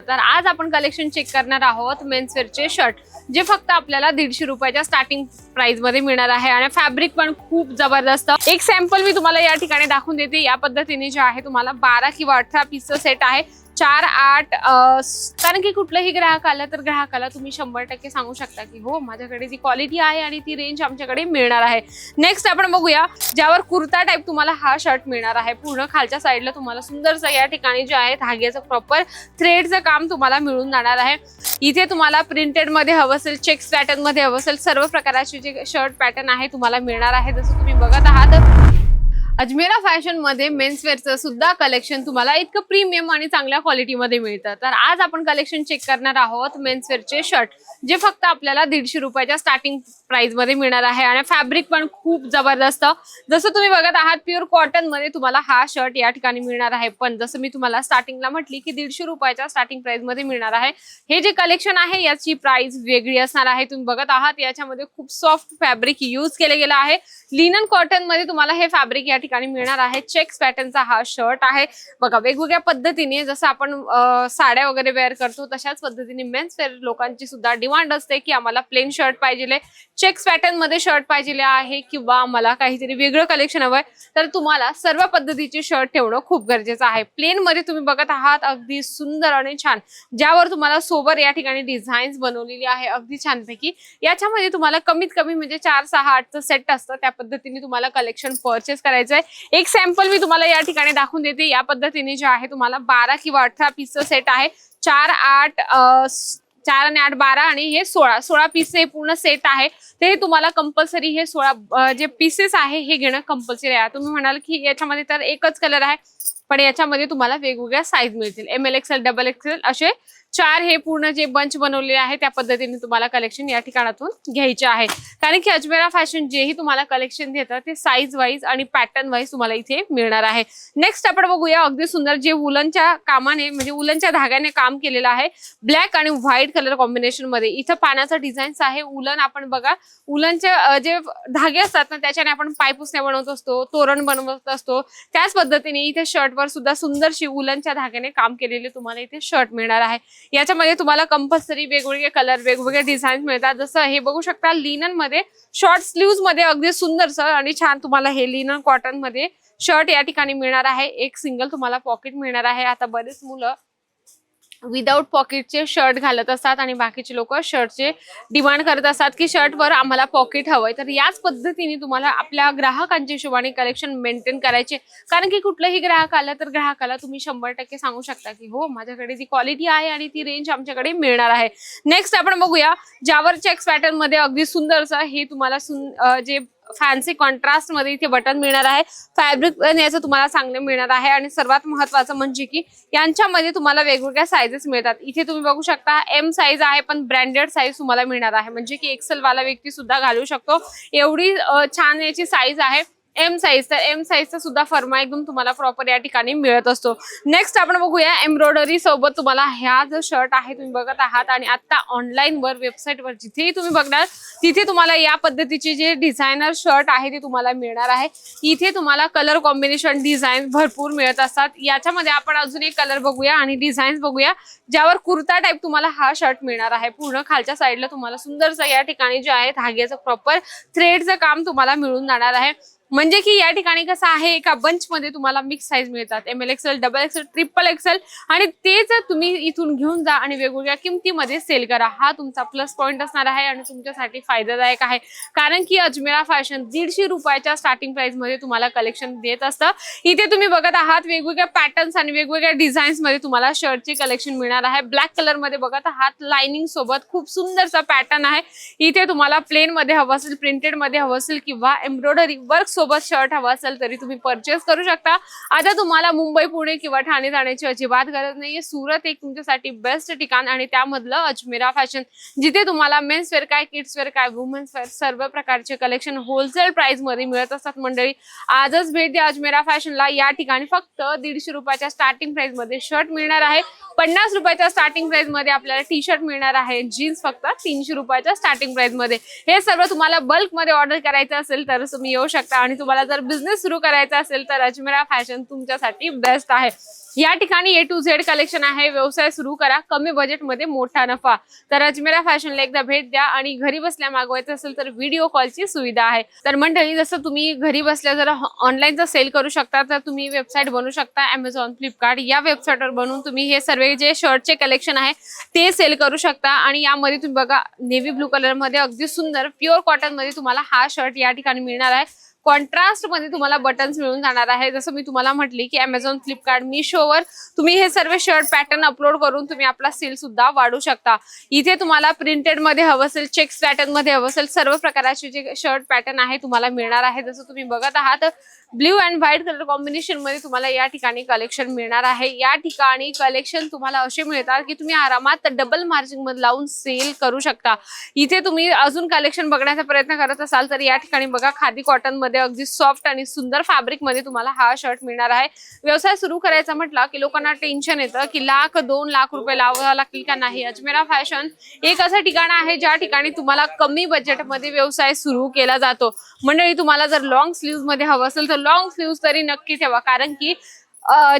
तर आज आपण कलेक्शन चेक करणार आहोत मेन्सवेअरचे शर्ट, जे फक्त आपल्याला 150 रुपयाच्या स्टार्टिंग प्राइस मध्ये मिळणार आहे आणि फॅब्रिक पण खूप जबरदस्त। एक सॅम्पल मी तुम्हाला या ठिकाणी दाखवून देते। या पद्धतीने जे आहे तुम्हाला 12 किंवा 18 पीसचा सेट आहे। 4 8 कारण की कुठलाही ग्राहक आला तर ग्राहकाला तुम्ही 100% सांगू शकता की हो माझ्याकडे ती क्वालिटी आहे आणि ती रेंज आमच्याकडे मिळणार आहे। नेक्स्ट आपण बघूया, ज्यावर कुर्ता टाइप तुम्हाला हा शर्ट मिळणार आहे। पूर्ण खालच्या साईडला तुम्हाला सुंदरसा या ठिकाणी जे आहे धाग्याचं प्रॉपर थ्रेडचं काम तुम्हाला मिळून जाणार आहे। इथे तुम्हाला प्रिंटेड मध्ये हवं असेल, चेक्स पॅटर्न मध्ये हवं असेल, सर्व प्रकारचे जे शर्ट पॅटर्न आहे तुम्हाला मिळणार आहे। जसं तुम्ही बघत आहात अजमेरा फॅशन मध्ये मेन्सवेअरचं सुद्धा कलेक्शन तुम्हाला इतकं प्रीमियम आणि चांगल्या क्वालिटीमध्ये मिळतं। तर आज आपण कलेक्शन चेक करणार आहोत मेन्सवेअरचे शर्ट, जे फक्त आपल्याला 150 रुपयाच्या स्टार्टिंग प्राइस मध्ये मिळणार आहे आणि फॅब्रिक पण खूप जबरदस्त। जसं तुम्ही बघत आहात प्युअर कॉटन मध्ये तुम्हाला हा शर्ट या ठिकाणी मिळणार आहे। पण जसं मी तुम्हाला स्टार्टिंगला म्हटली की 150 रुपयाच्या स्टार्टिंग प्राइस मध्ये मिळणार आहे। हे जे कलेक्शन आहे याची प्राइस वेगळी असणार आहे। तुम्ही बघत आहात याच्यामध्ये खूप सॉफ्ट फॅब्रिक यूज केले गेलं आहे। लिनन कॉटन मध्ये तुम्हाला हे फॅब्रिक या ठिकाणी मिळणार आहे। चेक्स पॅटर्नचा हा शर्ट आहे। बघा वेगवेगळ्या पद्धतीने जसं आपण साड्या वगैरे वेअर करतो तशाच पद्धतीने मेन्सवेअर लोकांची सुद्धा डिमांड असते की आम्हाला प्लेन शर्ट पाहिजे, चेक्स पॅटर्न मध्ये शर्ट पाहिजे आहे किंवा आम्हाला काहीतरी वेगळं कलेक्शन हवंय, तर तुम्हाला सर्व पद्धतीचे शर्ट ठेवणं खूप गरजेचं आहे। प्लेन मध्ये तुम्ही बघत आहात अगदी सुंदर आणि छान, ज्यावर तुम्हाला सोबर या ठिकाणी डिझाईन्स बनवलेली आहे अगदी छानपैकी। याच्यामध्ये तुम्हाला कमीत कमी म्हणजे 4 6 8चं सेट असतं, त्या पद्धतीने तुम्हाला कलेक्शन परचेस करायचं आहे। एक सॅम्पल मी तुम्हाला या ठिकाणी दाखवून देते। या पद्धतीने जे आहे तुम्हाला 12 किंवा 18 पीसचं सेट आहे। 4 8 4 आणि 8 12 आणि हे 16 पीस हे पूर्ण सेट आहे। ते तुम्हाला कंपल्सरी हे 16 जे पीसेस आहे हे घेणं कंपल्सरी आहे। तुम्ही म्हणाल की याच्यामध्ये तर एकच कलर आहे, पण याच्यामध्ये तुम्हाला वेगवेगळ्या साईज मिळतील। ML XL डबल XL असे 4 हे पूर्ण जे बंच बनवलेले आहे त्या पद्धतीने तुम्हाला कलेक्शन या ठिकाणातून घ्यायचे आहे। कारण की अजमेरा फॅशन जेही तुम्हाला कलेक्शन देतात ते साईज वाईज आणि पॅटर्न वाईज तुम्हाला इथे मिळणार आहे। नेक्स्ट आपण बघूया अगदी सुंदर जे वुलनच्या कामाने म्हणजे वुलनच्या धाग्याने काम केलेलं आहे। ब्लॅक आणि व्हाईट कलर कॉम्बिनेशन मध्ये इथं पानाचा डिझाईन्स आहे। वुलन आपण बघा वुलनचे जे धागे असतात ना त्याच्याने आपण पायपुसण्या बनवत असतो, तोरण बनवत असतो, त्याच पद्धतीने इथे शर्टवर सुद्धा सुंदरशी वुलनच्या धाग्याने काम केलेले तुम्हाला इथे शर्ट मिळणार आहे। याच्यामध्ये तुम्हाला कंपल्सरी वेगवेगळे कलर वेगवेगळे डिझाईन मिळतात। जसं हे बघू शकता लिनन मध्ये शॉर्ट स्लीव्स मध्ये अगदी सुंदरसं आणि छान तुम्हाला हे लिनन कॉटन मध्ये शर्ट या ठिकाणी मिळणार आहे। एक सिंगल तुम्हाला पॉकेट मिळणार आहे। आता बरेच मुलं विदाउट पॉकेटचे शर्ट घालत असतात आणि बाकीचे लोक शर्टचे डिमांड करत असतात की शर्टवर आम्हाला पॉकेट हवंय, तर याच पद्धतीने तुम्हाला आपल्या ग्राहकांच्या हिशोबाने कलेक्शन मेंटेन करायचे। कारण की कुठलाही ग्राहक आला तर ग्राहकाला तुम्ही 100% सांगू शकता की हो माझ्याकडे ती क्वालिटी आहे आणि ती रेंज आमच्याकडे मिळणार आहे। नेक्स्ट आपण बघूया, ज्यावर चेक्स पॅटर्न मध्ये अगदी सुंदरसं हे तुम्हाला जे फॅन्सी कॉन्ट्रास्ट मध्ये इथे बटन मिळणार आहे। फॅब्रिक याचं तुम्हाला चांगलं मिळणार आहे आणि सर्वात महत्त्वाचं म्हणजे की यांच्यामध्ये तुम्हाला वेगवेगळ्या साईजेस मिळतात। इथे तुम्ही बघू शकता M साईज आहे, पण ब्रँडेड साईज तुम्हाला मिळणार आहे, म्हणजे की XL वाला व्यक्ती सुद्धा घालू शकतो एवढी छान याची साईज आहे। M साईज, तर M साईजचा सुद्धा फर्मा एकदम तुम्हाला प्रॉपर या ठिकाणी मिळत असतो। नेक्स्ट आपण बघूया एम्ब्रॉयडरी सोबत तुम्हाला ह्या जो शर्ट आहे तुम्ही बघत आहात आणि आता ऑनलाईन वर वेबसाईट वर जिथेही तुम्ही बघणार तिथे तुम्हाला या पद्धतीचे जे डिझायनर शर्ट आहे ते तुम्हाला मिळणार आहे। इथे तुम्हाला कलर कॉम्बिनेशन डिझाईन भरपूर मिळत असतात। याच्यामध्ये आपण अजून एक कलर बघूया आणि डिझाईन्स बघूया, ज्यावर कुर्ता टाइप तुम्हाला हा शर्ट मिळणार आहे। पूर्ण खालच्या साईडला तुम्हाला सुंदरसं या ठिकाणी जे आहे धाग्याचं प्रॉपर थ्रेडचं काम तुम्हाला मिळून जाणार आहे। म्हणजे की या ठिकाणी कसं आहे एका बंच मध्ये तुम्हाला मिक्स साईज मिळतात, ML XL double XL triple XL, आणि तेच तुम्ही इथून घेऊन जा आणि वेगवेगळ्या किमतीमध्ये सेल करा। हा तुमचा प्लस पॉइंट असणार आहे आणि तुमच्यासाठी फायदादायक आहे। कारण की अजमेरा फॅशन 150 रुपयाच्या स्टार्टिंग प्राइस मध्ये तुम्हाला कलेक्शन देत असतं। इथे तुम्ही बघत आहात वेगवेगळ्या पॅटर्न्स आणि वेगवेगळ्या डिझाईन्स मध्ये तुम्हाला शर्टचे कलेक्शन मिळणार आहे। ब्लॅक कलर मध्ये बघत आहात लाइनिंग सोबत खूप सुंदरसा पॅटर्न आहे। इथे तुम्हाला प्लेन मध्ये हवं असेल, प्रिंटेड मध्ये हवं असेल किंवा एम्ब्रॉयडरी वर्क सोबत शर्ट हवा असेल तरी तुम्ही परचेस करू शकता। आता तुम्हाला मुंबई पुणे किंवा ठाणे जाण्याची अजिबात गरज नाहीये। सुरत एक तुमच्यासाठी बेस्ट ठिकाण आणि त्यामधलं अजमेरा फॅशन, जिथे तुम्हाला मेन्स वेअर काय, किड्स वेअर काय, वुमेन्स वेअर सर्व प्रकारचे कलेक्शन होलसेल प्राइस मध्ये मिळत असतात। मंडळी आजच भेट द्या अजमेरा फॅशनला। या ठिकाणी फक्त 150 रुपयाच्या स्टार्टिंग प्राइस मध्ये शर्ट मिळणार आहे। 50 रुपयाच्या स्टार्टिंग प्राइस मध्ये आपल्याला टी शर्ट मिळणार आहे। जीन्स फक्त 300 रुपयाच्या स्टार्टिंग प्राइस मध्ये। हे सर्व तुम्हाला बल्क मध्ये ऑर्डर करायचं असेल तर तुम्ही येऊ शकता आणि तुम्हाला जर बिझनेस सुरू करायचा असेल तर अजमेरा फॅशन तुमच्यासाठी बेस्ट आहे। या ठिकाणी A to Z कलेक्शन आहे। व्यवसाय सुरू करा, कमी बजेटमध्ये मोठा नफा। तर अजमेरा फॅशनला एकदा भेट द्या आणि घरी बसल्या मागवायचं असेल तर व्हिडिओ कॉलची सुविधा आहे। तर मंडळी, जसं तुम्ही घरी बसल्या जर ऑनलाईनचा सेल करू शकता तर तुम्ही वेबसाईट बनवू शकता। Amazon, फ्लिपकार्ट या वेबसाईटवर बनवून तुम्ही हे सर्व जे शर्टचे कलेक्शन आहे ते सेल करू शकता। आणि यामध्ये तुम्ही बघा, नेव्ही ब्लू कलर मध्ये अगदी सुंदर प्युअर कॉटन मध्ये तुम्हाला हा शर्ट या ठिकाणी मिळणार आहे। कॉन्ट्रास्ट मध्ये तुम्हाला बटन्स मिळून जाणार आहे। जसं मी तुम्हाला म्हटली की Amazon, फ्लिपकार्ट, मीशोवर तुम्ही हे सर्व शर्ट पॅटर्न अपलोड करून तुम्ही आपला सेल सुद्धा वाढवू शकता। इथे तुम्हाला प्रिंटेड मध्ये हवं असेल, चेक्स पॅटर्न मध्ये हवं असेल, सर्व प्रकारचे जे शर्ट पॅटर्न आहे तुम्हाला मिळणार आहे। जसं तुम्ही बघत आहात, blue and white colour combination मध्ये तुम्हाला या ठिकाणी कलेक्शन मिळणार आहे। या ठिकाणी कलेक्शन तुम्हाला असे मिळतात की तुम्ही आरामात डबल मार्जिन मध्ये लावून सेल करू शकता। इथे तुम्ही अजून कलेक्शन बघण्याचा प्रयत्न करत असाल तर या ठिकाणी बघा, खादी कॉटन मध्ये अगदी सॉफ्ट आणि सुंदर फॅब्रिक मध्ये तुम्हाला हा शर्ट मिळणार आहे। व्यवसाय सुरू करायचा म्हटलं की लोकांना टेन्शन येतं की $1,00,000-2 लाख रुपये लावावे लागतील का नाही। अजमेरा फॅशन एक असं ठिकाण आहे ज्या ठिकाणी तुम्हाला कमी बजेटमध्ये व्यवसाय सुरू केला जातो। मंडळी, तुम्हाला जर लॉंग स्लीव्ह मध्ये हवं असेल तर लॉंग स्लीव्ह तरी नक्की ठेवा, कारण की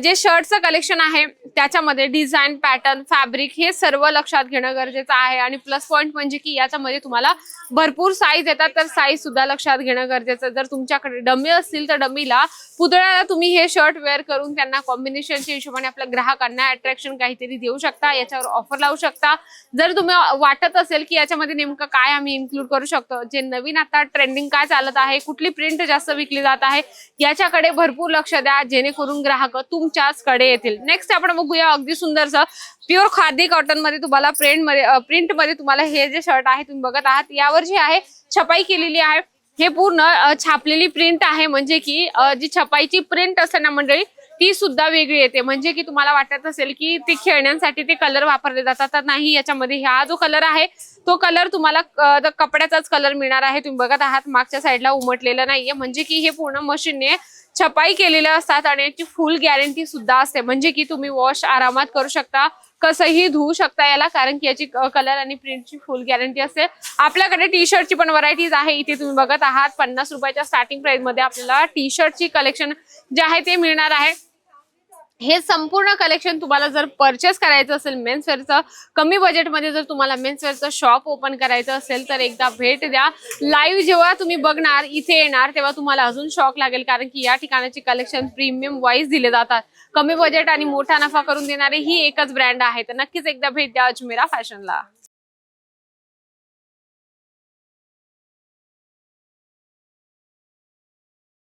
जे शर्टचं कलेक्शन आहे त्याच्यामध्ये डिझाईन, पॅटर्न, फॅब्रिक हे सर्व लक्षात घेणं गरजेचं आहे। आणि प्लस पॉइंट म्हणजे की याच्यामध्ये तुम्हाला भरपूर साईज येतात, तर साईज सुद्धा लक्षात घेणं गरजेचं। जर तुमच्याकडे डमी असतील तर डमीला, पुतळ्याला तुम्ही हे शर्ट वेअर करून त्यांना कॉम्बिनेशनच्या हिशोबाने आपल्या ग्राहकांना अट्रॅक्शन काहीतरी देऊ शकता, याच्यावर ऑफर लावू शकता। जर तुम्ही वाटत असेल की याच्यामध्ये नेमकं काय आम्ही इन्क्लूड करू शकतो, जे नवीन आता ट्रेंडिंग काय चालत आहे, कुठली प्रिंट जास्त विकली जात आहे, याच्याकडे भरपूर लक्ष द्या, जेणेकरून ग्राहक तुमच्याच कडे येतील। नेक्स्ट आपण बघूया अगदी सुंदरसं प्युअर खादी कॉटन मध्ये तुम्हाला प्रिंट मध्ये तुम्हाला हे जे शर्ट आहे तुम्ही बघत आहात, यावर जी आहे छपाई केलेली आहे। हे पूर्ण छापलेली प्रिंट आहे, म्हणजे की जी छपाईची प्रिंट असते ना मंडळी, ती सुद्धा वेगळी येते। म्हणजे की तुम्हाला वाटत असेल की ते खेळण्यांसाठी ते कलर वापरले जातात, तर नाही, याच्यामध्ये हा जो कलर आहे तो कलर तुम्हाला कपड्याचाच कलर मिळणार आहे। तुम्ही बघत आहात मागच्या साईडला उमटलेलं नाहीये, म्हणजे की हे पूर्ण मशीनने छपाई केलेल्या असतात आणि याची फुल गॅरंटी सुद्धा असते। म्हणजे की तुम्ही वॉश आरामात करू शकता, कसंही धुवू शकता याला, कारण की याची कलर आणि प्रिंटची फुल गॅरंटी असते। आपल्याकडे टी शर्टची पण व्हरायटीज आहे। इथे तुम्ही बघत आहात 50 रुपयाच्या स्टार्टिंग प्राइस मध्ये आपल्याला टी शर्टची कलेक्शन जे आहे ते मिळणार आहे। हे संपूर्ण कलेक्शन तुम्हाला जर परचेस करायचं असेल मेन्सवेअरचं, कमी बजेटमध्ये जर तुम्हाला मेन्सवेअरचं शॉप ओपन करायचं असेल तर एकदा भेट द्या। लाईव्ह जेव्हा तुम्ही बघणार, इथे येणार, तेव्हा तुम्हाला अजून शॉक लागेल, कारण की या ठिकाणाची कलेक्शन प्रीमियम वाईज दिले जातात। कमी बजेट आणि मोठा नफा करून देणारी ही एकच ब्रँड आहे। तर नक्कीच एकदा भेट द्या अजमेरा फॅशनला।